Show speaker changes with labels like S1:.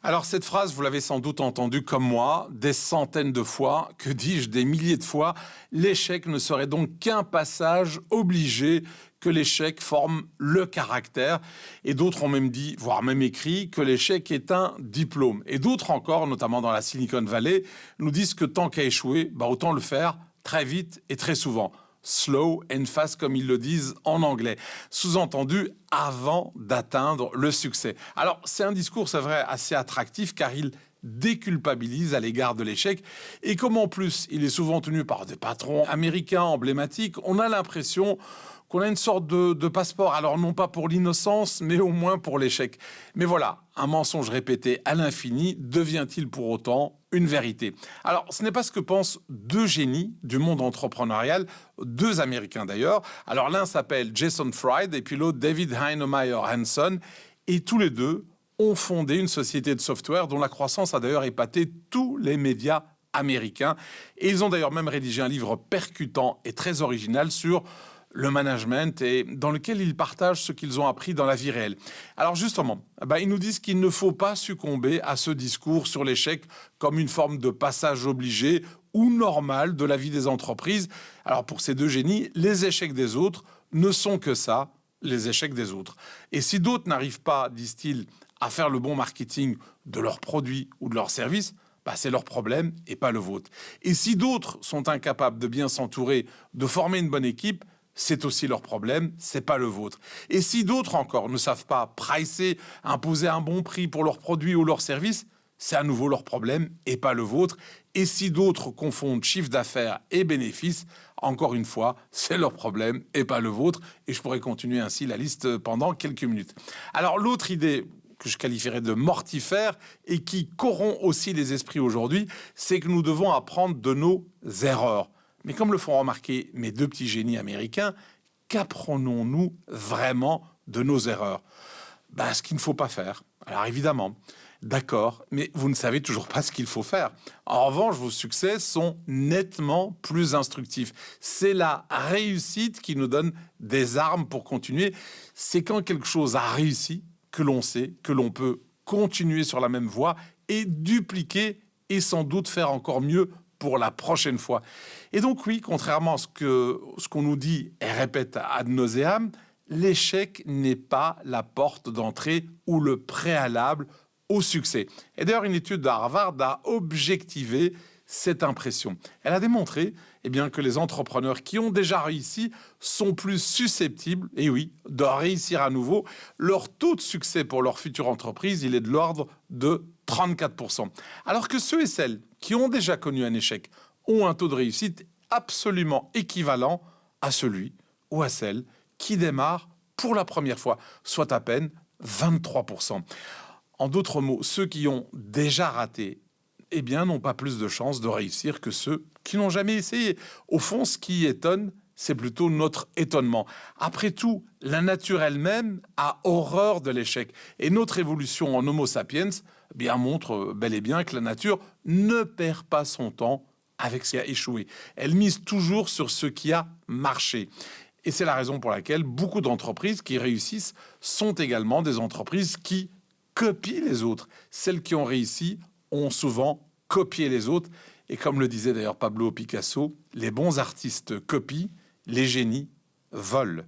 S1: Alors cette phrase, vous l'avez sans doute entendue comme moi, des centaines de fois, que dis-je, des milliers de fois. L'échec ne serait donc qu'un passage obligé, que l'échec forme le caractère. Et d'autres ont même dit, voire même écrit, que l'échec est un diplôme. Et d'autres encore, notamment dans la Silicon Valley, nous disent que tant qu'à échouer, autant le faire très vite et très souvent. Slow and fast, comme ils le disent en anglais. Sous-entendu, avant d'atteindre le succès. Alors, c'est un discours, c'est vrai, assez attractif, car il déculpabilise à l'égard de l'échec. Et comme en plus, il est souvent tenu par des patrons américains emblématiques, on a l'impression qu'on a une sorte de passeport. Alors, non pas pour l'innocence, mais au moins pour l'échec. Mais voilà, un mensonge répété à l'infini devient-il pour autant une vérité? Alors, ce n'est pas ce que pensent deux génies du monde entrepreneurial, deux Américains d'ailleurs. Alors, l'un s'appelle Jason Fried et puis l'autre David Heinemeier Hansson. Et tous les deux ont fondé une société de software dont la croissance a d'ailleurs épaté tous les médias américains. Et ils ont d'ailleurs même rédigé un livre percutant et très original sur le management et dans lequel ils partagent ce qu'ils ont appris dans la vie réelle. Alors justement, ils nous disent qu'il ne faut pas succomber à ce discours sur l'échec comme une forme de passage obligé ou normal de la vie des entreprises. Alors pour ces deux génies, les échecs des autres ne sont que ça, les échecs des autres. Et si d'autres n'arrivent pas, disent-ils, à faire le bon marketing de leurs produits ou de leurs services, c'est leur problème et pas le vôtre. Et si d'autres sont incapables de bien s'entourer, de former une bonne équipe, c'est aussi leur problème, c'est pas le vôtre. Et si d'autres encore ne savent pas pricer, imposer un bon prix pour leurs produits ou leurs services, c'est à nouveau leur problème et pas le vôtre. Et si d'autres confondent chiffre d'affaires et bénéfices, encore une fois, c'est leur problème et pas le vôtre. Et je pourrais continuer ainsi la liste pendant quelques minutes. Alors l'autre idée que je qualifierais de mortifère et qui corrompt aussi les esprits aujourd'hui, c'est que nous devons apprendre de nos erreurs. Mais comme le font remarquer mes deux petits génies américains, qu'apprenons-nous vraiment de nos erreurs? Ce qu'il ne faut pas faire. Alors évidemment, d'accord, mais vous ne savez toujours pas ce qu'il faut faire. En revanche, vos succès sont nettement plus instructifs. C'est la réussite qui nous donne des armes pour continuer. C'est quand quelque chose a réussi que l'on sait que l'on peut continuer sur la même voie et dupliquer et sans doute faire encore mieux pour la prochaine fois. Et donc oui, contrairement à ce qu'on nous dit et répète ad nauseam, l'échec n'est pas la porte d'entrée ou le préalable au succès. Et d'ailleurs, une étude de Harvard a objectivé cette impression. Elle a démontré que les entrepreneurs qui ont déjà réussi sont plus susceptibles, et oui, de réussir à nouveau. Leur taux de succès pour leur future entreprise, il est de l'ordre de 34%. Alors que ceux et celles qui ont déjà connu un échec ont un taux de réussite absolument équivalent à celui ou à celle qui démarre pour la première fois, soit à peine 23%. En d'autres mots, ceux qui ont déjà raté n'ont pas plus de chances de réussir que ceux qui n'ont jamais essayé. Au fond, ce qui étonne, c'est plutôt notre étonnement. Après tout, la nature elle-même a horreur de l'échec. Et notre évolution en Homo sapiens montre bel et bien que la nature ne perd pas son temps avec ce qui a échoué. Elle mise toujours sur ce qui a marché. Et c'est la raison pour laquelle beaucoup d'entreprises qui réussissent sont également des entreprises qui copient les autres. Celles qui ont réussi ont souvent copié les autres. Et comme le disait d'ailleurs Pablo Picasso, les bons artistes copient, les génies volent.